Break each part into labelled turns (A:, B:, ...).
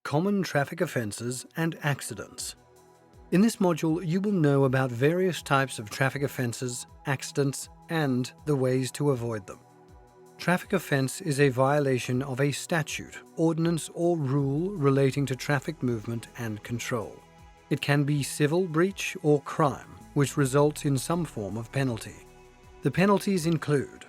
A: Common traffic offences and accidents. In this module, you will know about various types of traffic offences, accidents, and the ways to avoid them. Traffic offence is a violation of a statute, ordinance, or rule relating to traffic movement and control. It can be civil breach or crime, which results in some form of penalty. The penalties include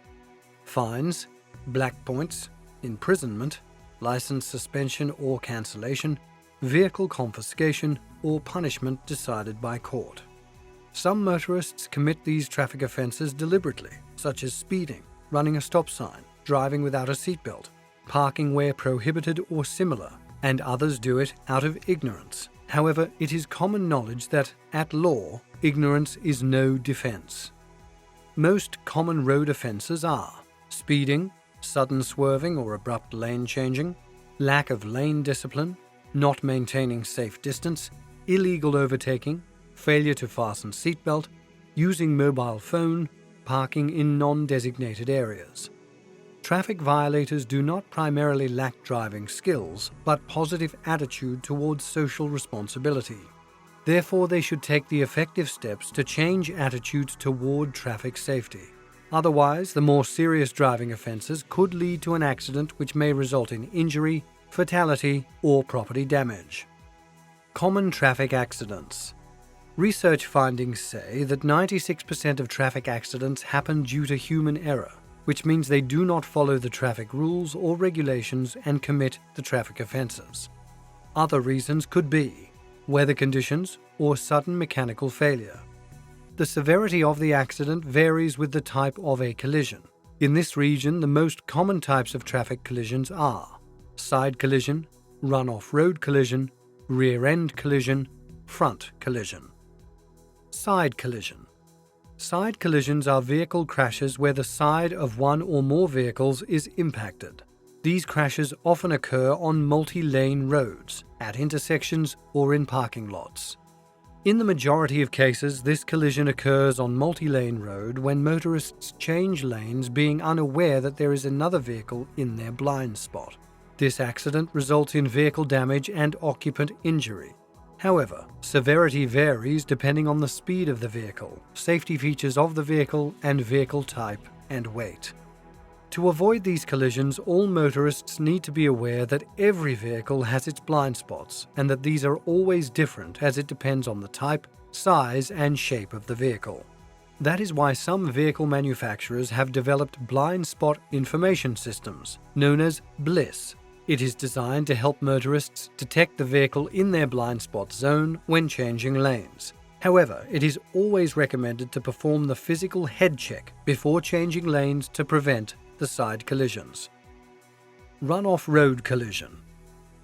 A: fines, black points, imprisonment, license suspension or cancellation, vehicle confiscation, or punishment decided by court. Some motorists commit these traffic offences deliberately, such as speeding, running a stop sign, driving without a seatbelt, parking where prohibited or similar, and others do it out of ignorance. However, it is common knowledge that, at law, ignorance is no defence. Most common road offences are speeding, sudden swerving or abrupt lane changing, lack of lane discipline, not maintaining safe distance, illegal overtaking, failure to fasten seatbelt, using mobile phone, parking in non-designated areas. Traffic violators do not primarily lack driving skills, but positive attitude towards social responsibility. Therefore, they should take the effective steps to change attitudes toward traffic safety. Otherwise, the more serious driving offences could lead to an accident which may result in injury, fatality, or property damage. Common traffic accidents. Research findings say that 96% of traffic accidents happen due to human error, which means they do not follow the traffic rules or regulations and commit the traffic offences. Other reasons could be weather conditions or sudden mechanical failure. The severity of the accident varies with the type of a collision. In this region, the most common types of traffic collisions are side collision, run-off road collision, rear-end collision, front collision. Side collision. Side collisions are vehicle crashes where the side of one or more vehicles is impacted. These crashes often occur on multi-lane roads, at intersections, or in parking lots. In the majority of cases, this collision occurs on multi-lane road when motorists change lanes being unaware that there is another vehicle in their blind spot. This accident results in vehicle damage and occupant injury. However, severity varies depending on the speed of the vehicle, safety features of the vehicle, and vehicle type and weight. To avoid these collisions, all motorists need to be aware that every vehicle has its blind spots and that these are always different as it depends on the type, size, and shape of the vehicle. That is why some vehicle manufacturers have developed blind spot information systems, known as BLIS. It is designed to help motorists detect the vehicle in their blind spot zone when changing lanes. However, it is always recommended to perform the physical head check before changing lanes to prevent the side collisions. Run-off road collision.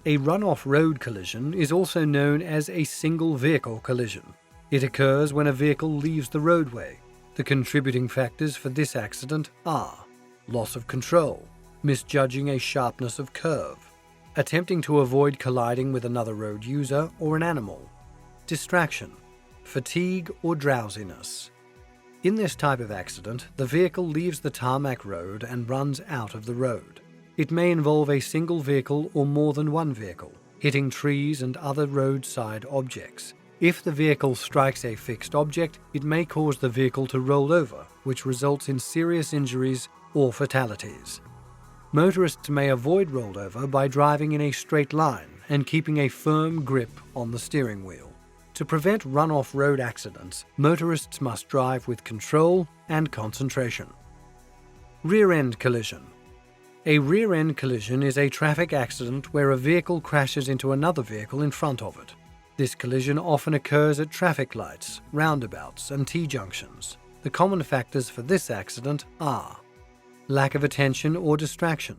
A: A run-off road collision is also known as a single vehicle collision. It occurs when a vehicle leaves the roadway. The contributing factors for this accident are loss of control, misjudging a sharpness of curve, attempting to avoid colliding with another road user or an animal, distraction, fatigue or drowsiness. In this type of accident, the vehicle leaves the tarmac road and runs out of the road. It may involve a single vehicle or more than one vehicle, hitting trees and other roadside objects. If the vehicle strikes a fixed object, it may cause the vehicle to roll over, which results in serious injuries or fatalities. Motorists may avoid rollover by driving in a straight line and keeping a firm grip on the steering wheel. To prevent run-off road accidents, motorists must drive with control and concentration. Rear-end collision. A rear-end collision is a traffic accident where a vehicle crashes into another vehicle in front of it. This collision often occurs at traffic lights, roundabouts, and T-junctions. The common factors for this accident are lack of attention or distraction,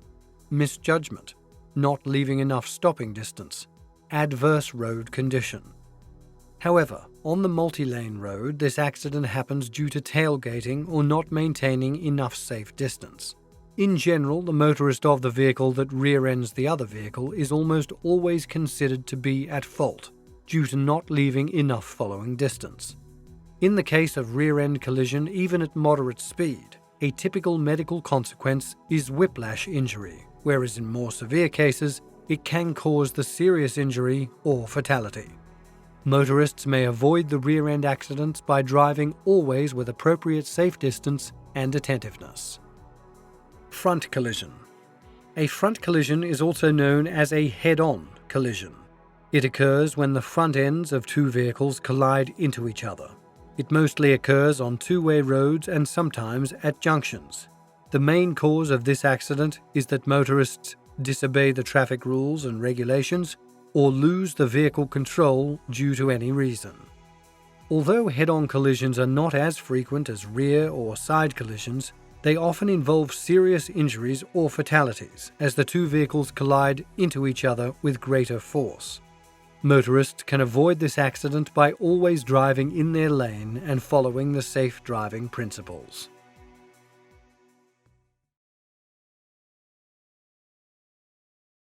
A: misjudgment, not leaving enough stopping distance, adverse road condition. However, on the multi-lane road, this accident happens due to tailgating or not maintaining enough safe distance. In general, the motorist of the vehicle that rear-ends the other vehicle is almost always considered to be at fault, due to not leaving enough following distance. In the case of rear-end collision, even at moderate speed, a typical medical consequence is whiplash injury, whereas in more severe cases, it can cause the serious injury or fatality. Motorists may avoid the rear-end accidents by driving always with appropriate safe distance and attentiveness. Front collision. A front collision is also known as a head-on collision. It occurs when the front ends of two vehicles collide into each other. It mostly occurs on two-way roads and sometimes at junctions. The main cause of this accident is that motorists disobey the traffic rules and regulations or lose the vehicle control due to any reason. Although head-on collisions are not as frequent as rear or side collisions, they often involve serious injuries or fatalities as the two vehicles collide into each other with greater force. Motorists can avoid this accident by always driving in their lane and following the safe driving principles.